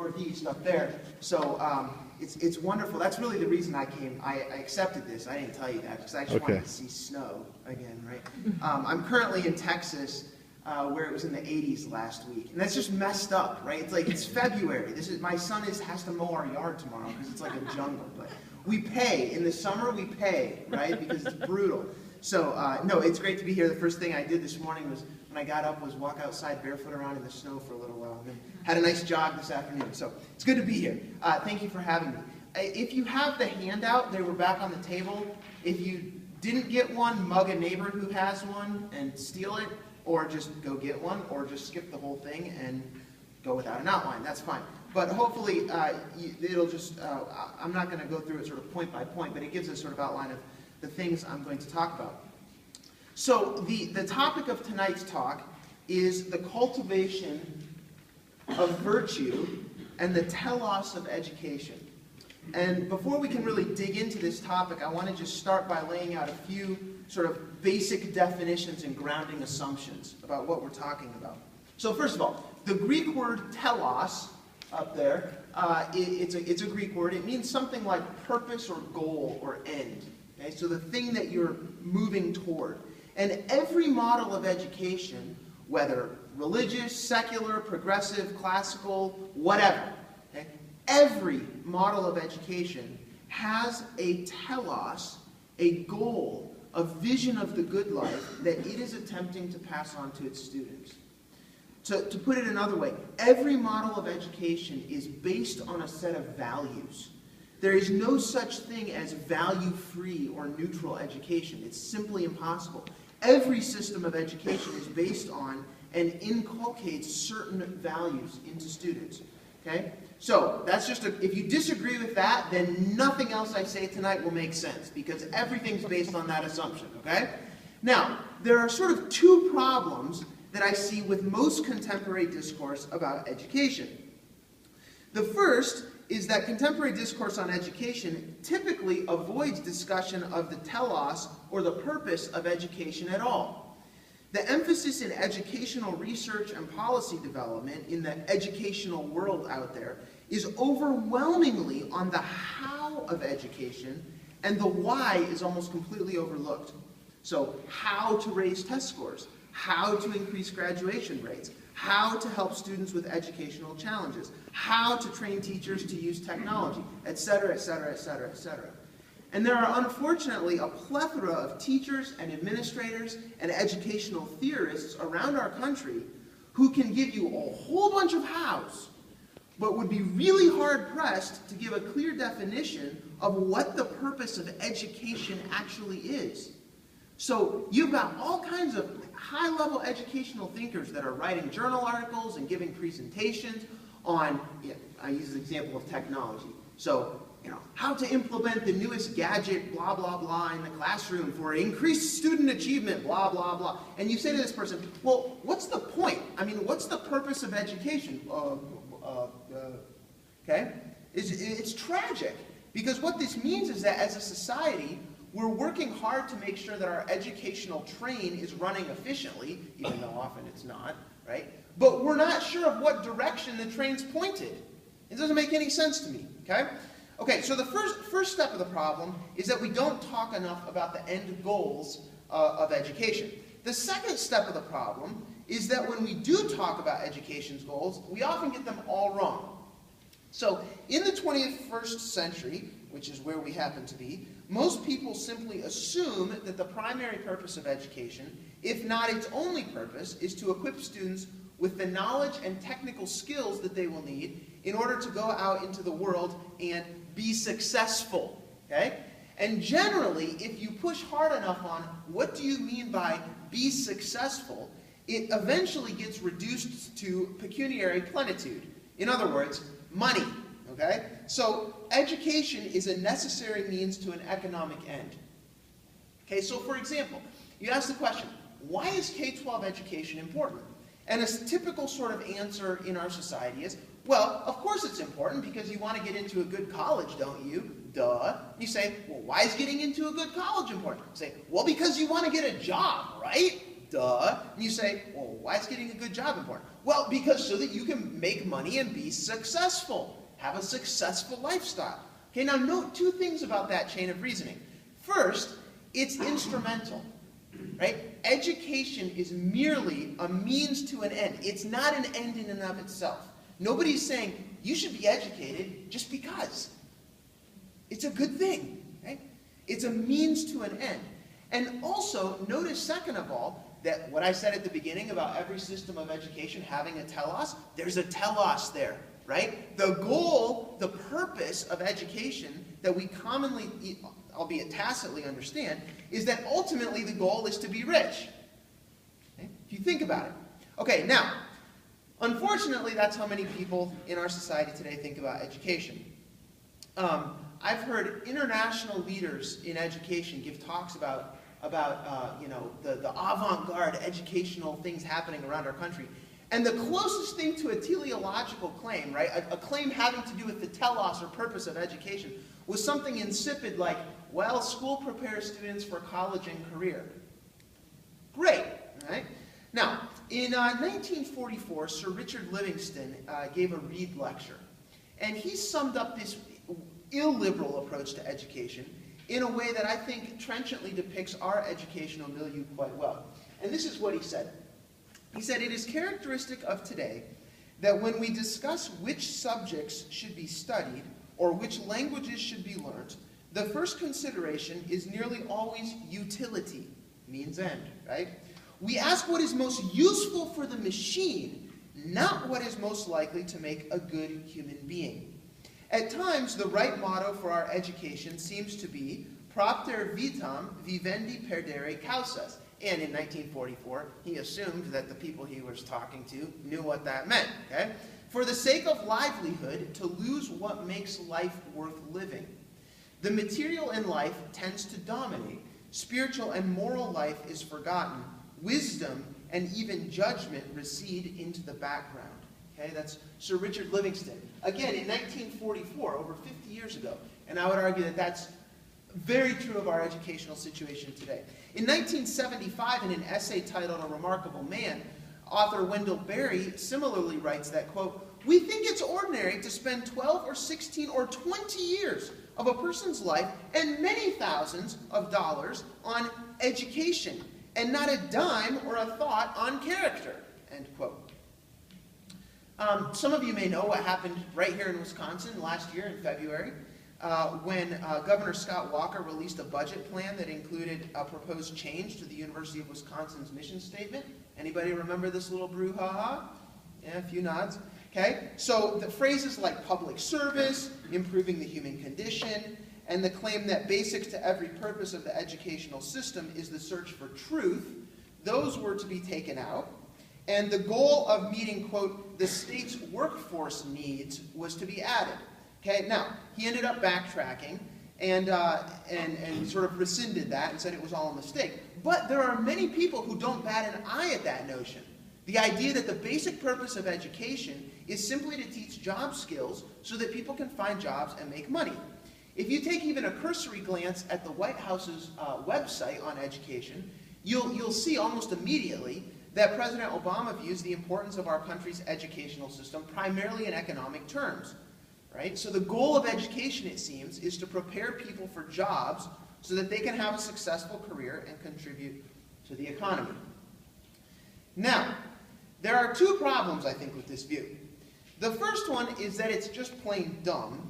northeast up there. So it's wonderful. That's really the reason I came. I accepted this. I didn't tell you that because I just wanted to see snow again, right? I'm currently in Texas, where it was in the 80s last week, and that's just messed up, right? It's like it's February. My son has to mow our yard tomorrow because it's like a jungle. But we pay in the summer. We pay, right? Because it's brutal. So no, it's great to be here. The first thing I did this morning was when I got up was walk outside barefoot around in the snow for a little while, and then had a nice jog this afternoon. So it's good to be here. Thank you for having me. If you have the handout, they were back on the table. If you didn't get one, mug a neighbor who has one and steal it, or just go get one, or just skip the whole thing and go without an outline. That's fine. But hopefully it'll just, I'm not going to go through it sort of point by point, but it gives a sort of outline of the things I'm going to talk about. So the topic of tonight's talk is the cultivation of virtue and the telos of education. And before we can really dig into this topic, I want to just start by laying out a few sort of basic definitions and grounding assumptions about what we're talking about. So first of all, the Greek word telos up there, it's a Greek word. It means something like purpose or goal or end. Okay? So the thing that you're moving toward. And every model of education, whether religious, secular, progressive, classical, whatever, okay, every model of education has a telos, a goal, a vision of the good life that it is attempting to pass on to its students. To put it another way, every model of education is based on a set of values. There is no such thing as value-free or neutral education. It's simply impossible. Every system of education is based on and inculcates certain values into students. Okay? So that's just if you disagree with that, then nothing else I say tonight will make sense because everything's based on that assumption. Okay? Now, there are sort of two problems that I see with most contemporary discourse about education. The first is that contemporary discourse on education typically avoids discussion of the telos or the purpose of education at all. The emphasis in educational research and policy development in the educational world out there is overwhelmingly on the how of education, and the why is almost completely overlooked. So how to raise test scores, how to increase graduation rates, how to help students with educational challenges, how to train teachers to use technology, etc., etc., etc., etc. And there are unfortunately a plethora of teachers and administrators and educational theorists around our country who can give you a whole bunch of hows, but would be really hard-pressed to give a clear definition of what the purpose of education actually is. So you've got all kinds of high-level educational thinkers that are writing journal articles and giving presentations on, I use an example of technology. So, how to implement the newest gadget, blah, blah, blah, in the classroom for increased student achievement, blah, blah, blah. And you say to this person, well, what's the point? I mean, what's the purpose of education? Okay? It's tragic, because what this means is that as a society, we're working hard to make sure that our educational train is running efficiently, even though often it's not, right? But we're not sure of what direction the train's pointed. It doesn't make any sense to me, okay? Okay, so the first step of the problem is that we don't talk enough about the end goals of education. The second step of the problem is that when we do talk about education's goals, we often get them all wrong. So in the 21st century, which is where we happen to be, most people simply assume that the primary purpose of education, if not its only purpose, is to equip students with the knowledge and technical skills that they will need in order to go out into the world and be successful. Okay? And generally, if you push hard enough on what do you mean by be successful, it eventually gets reduced to pecuniary plenitude. In other words, money. Okay? So education is a necessary means to an economic end. Okay, so for example, you ask the question, why is K-12 education important? And a typical sort of answer in our society is, well, of course it's important because you want to get into a good college, don't you? Duh. You say, well, why is getting into a good college important? You say, well, because you want to get a job, right? Duh. And you say, well, why is getting a good job important? Well, because so that you can make money and be successful, have a successful lifestyle. Okay, now note two things about that chain of reasoning. First, it's instrumental, right? Education is merely a means to an end. It's not an end in and of itself. Nobody's saying you should be educated just because. It's a good thing, right? It's a means to an end. And also, notice second of all, that what I said at the beginning about every system of education having a telos, there's a telos there, right? The goal, the purpose of education that we commonly, albeit tacitly, understand, is that ultimately the goal is to be rich. Okay? If you think about it. Okay, now, unfortunately, that's how many people in our society today think about education. I've heard international leaders in education give talks about the avant-garde educational things happening around our country. And the closest thing to a teleological claim, right, a claim having to do with the telos or purpose of education, was something insipid like, well, school prepares students for college and career. Great, right? Now, in 1944, Sir Richard Livingston gave a Reed lecture. And he summed up this illiberal approach to education in a way that I think trenchantly depicts our educational milieu quite well. And this is what he said. He said, "It is characteristic of today that when we discuss which subjects should be studied or which languages should be learnt, the first consideration is nearly always utility, means end, right? We ask what is most useful for the machine, not what is most likely to make a good human being. At times, the right motto for our education seems to be propter vitam vivendi perdere causas." And in 1944, he assumed that the people he was talking to knew what that meant, okay? For the sake of livelihood, to lose what makes life worth living. The material in life tends to dominate. Spiritual and moral life is forgotten. Wisdom and even judgment recede into the background. Okay, that's Sir Richard Livingston. Again, in 1944, over 50 years ago. And I would argue that that's very true of our educational situation today. In 1975, in an essay titled A Remarkable Man, author Wendell Berry similarly writes that, quote, "We think it's ordinary to spend 12 or 16 or 20 years of a person's life and many thousands of dollars on education, and not a dime or a thought on character," end quote. Some of you may know what happened right here in Wisconsin last year in February when Governor Scott Walker released a budget plan that included a proposed change to the University of Wisconsin's mission statement. Anybody remember this little brouhaha? Yeah, a few nods. Okay, so the phrases like public service, improving the human condition, and the claim that basic to every purpose of the educational system is the search for truth, those were to be taken out. And the goal of meeting, quote, the state's workforce needs was to be added. Okay, now, he ended up backtracking and sort of rescinded that and said it was all a mistake. But there are many people who don't bat an eye at that notion. The idea that the basic purpose of education is simply to teach job skills so that people can find jobs and make money. If you take even a cursory glance at the White House's website on education, you'll see almost immediately that President Obama views the importance of our country's educational system primarily in economic terms, right? So the goal of education, it seems, is to prepare people for jobs so that they can have a successful career and contribute to the economy. Now, there are two problems, I think, with this view. The first one is that it's just plain dumb,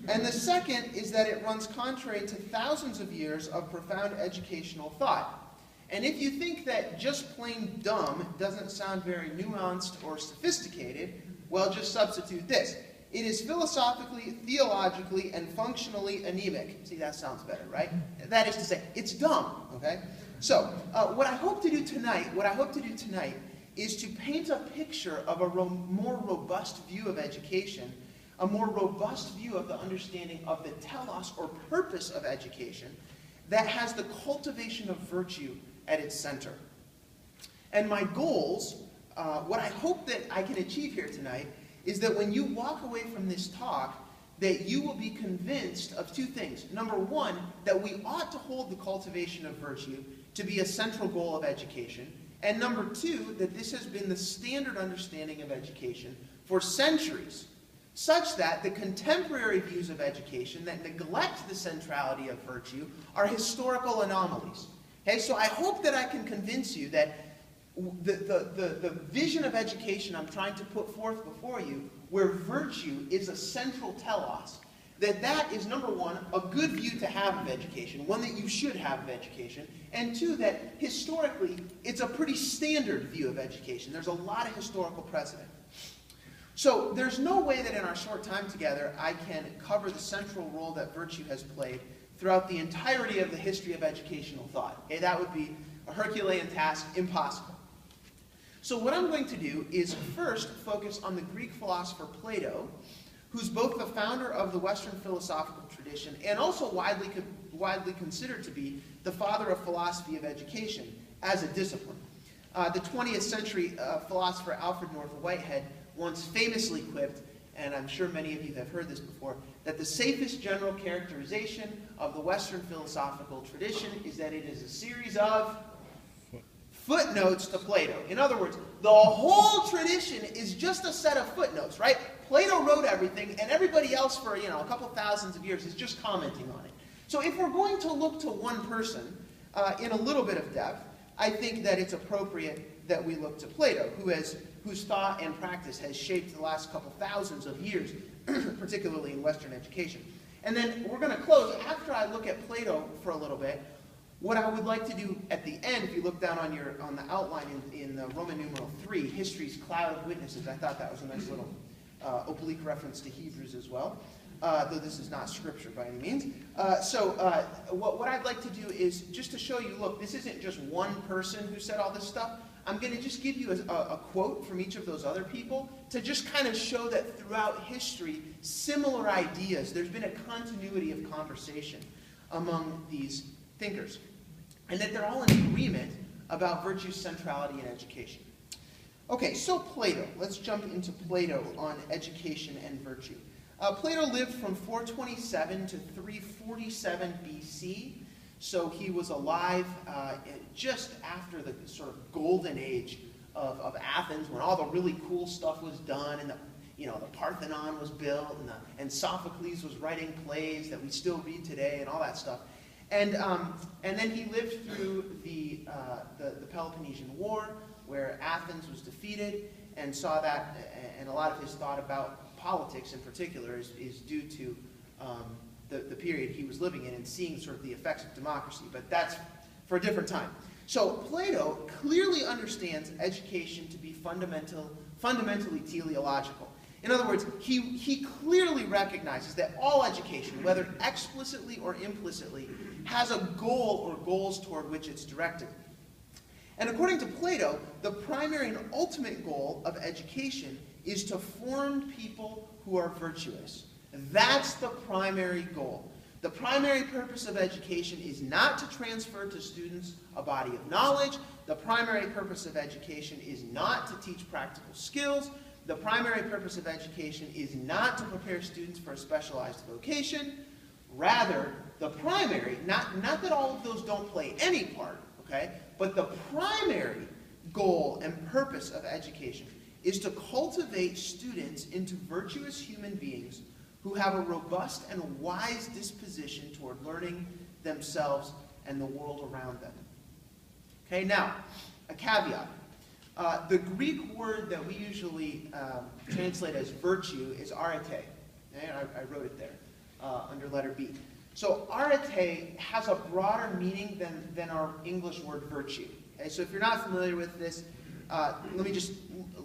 and the second is that it runs contrary to thousands of years of profound educational thought. And if you think that just plain dumb doesn't sound very nuanced or sophisticated, well, just substitute this. It is philosophically, theologically, and functionally anemic. See, that sounds better, right? That is to say, it's dumb, okay? So, what I hope to do tonight is to paint a picture of a more robust view of education, a more robust view of the understanding of the telos or purpose of education that has the cultivation of virtue at its center. And my goals, what I hope that I can achieve here tonight, is that when you walk away from this talk, that you will be convinced of two things. Number one, that we ought to hold the cultivation of virtue to be a central goal of education. And number two, that this has been the standard understanding of education for centuries, such that the contemporary views of education that neglect the centrality of virtue are historical anomalies. Okay, so I hope that I can convince you that the vision of education I'm trying to put forth before you, where virtue is a central telos, that is, number one, a good view to have of education, one that you should have of education, and two, that historically it's a pretty standard view of education. There's a lot of historical precedent. So there's no way that in our short time together I can cover the central role that virtue has played throughout the entirety of the history of educational thought. Okay, that would be a Herculean task, impossible. So what I'm going to do is first focus on the Greek philosopher Plato, who's both the founder of the Western philosophical tradition and also widely considered to be the father of philosophy of education as a discipline. The 20th century philosopher Alfred North Whitehead once famously quipped, and I'm sure many of you have heard this before, that the safest general characterization of the Western philosophical tradition is that it is a series of footnotes to Plato. In other words, the whole tradition is just a set of footnotes, right? Plato wrote everything, and everybody else for, a couple thousands of years is just commenting on it. So if we're going to look to one person in a little bit of depth, I think that it's appropriate that we look to Plato, whose thought and practice has shaped the last couple thousands of years, particularly in Western education. And then we're going to close. After I look at Plato for a little bit, what I would like to do at the end, if you look down on the outline in the Roman numeral 3, history's cloud of witnesses, I thought that was a nice little oblique reference to Hebrews as well, though this is not scripture by any means. What I'd like to do is just to show you, look, this isn't just one person who said all this stuff. I'm going to just give you a quote from each of those other people to just kind of show that throughout history, similar ideas, there's been a continuity of conversation among these thinkers, and that they're all in agreement about virtue's centrality in education. Okay, so Plato. Let's jump into Plato on education and virtue. Plato lived from 427 to 347 BC, so he was alive just after the sort of golden age of Athens, when all the really cool stuff was done, and the Parthenon was built, and Sophocles was writing plays that we still read today, and all that stuff. And then he lived through the Peloponnesian War, where Athens was defeated, and saw that, and a lot of his thought about politics in particular is due to the period he was living in and seeing sort of the effects of democracy. But that's for a different time. So Plato clearly understands education to be fundamentally teleological. In other words, he clearly recognizes that all education, whether explicitly or implicitly, has a goal or goals toward which it's directed. And according to Plato, the primary and ultimate goal of education is to form people who are virtuous. That's the primary goal. The primary purpose of education is not to transfer to students a body of knowledge. The primary purpose of education is not to teach practical skills. The primary purpose of education is not to prepare students for a specialized vocation. Rather, the primary, not that all of those don't play any part, okay, but the primary goal and purpose of education is to cultivate students into virtuous human beings who have a robust and wise disposition toward learning themselves and the world around them. Okay, now, a caveat. The Greek word that we usually translate as virtue is arete. Okay? I wrote it there under letter B. So arete has a broader meaning than our English word virtue. Okay? So if you're not familiar with this, let me just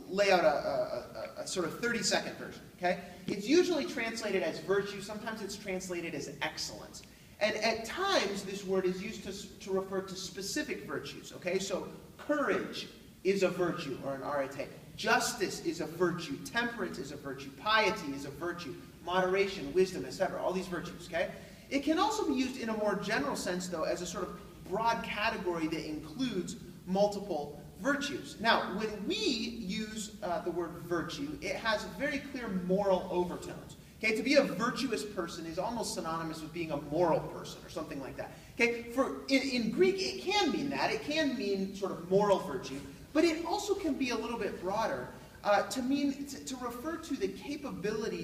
lay out a sort of 30-second version. Okay? It's usually translated as virtue. Sometimes it's translated as excellence. And at times, this word is used to refer to specific virtues. Okay? So courage is a virtue, or an arete. Justice is a virtue. Temperance is a virtue. Piety is a virtue. Moderation, wisdom, etc. All these virtues, okay? It can also be used in a more general sense, though, as a sort of broad category that includes multiple virtues. Now, when we use the word virtue, it has very clear moral overtones. Okay, to be a virtuous person is almost synonymous with being a moral person or something like that. Okay, in Greek it can mean that. It can mean sort of moral virtue, but it also can be a little bit broader to refer to the capability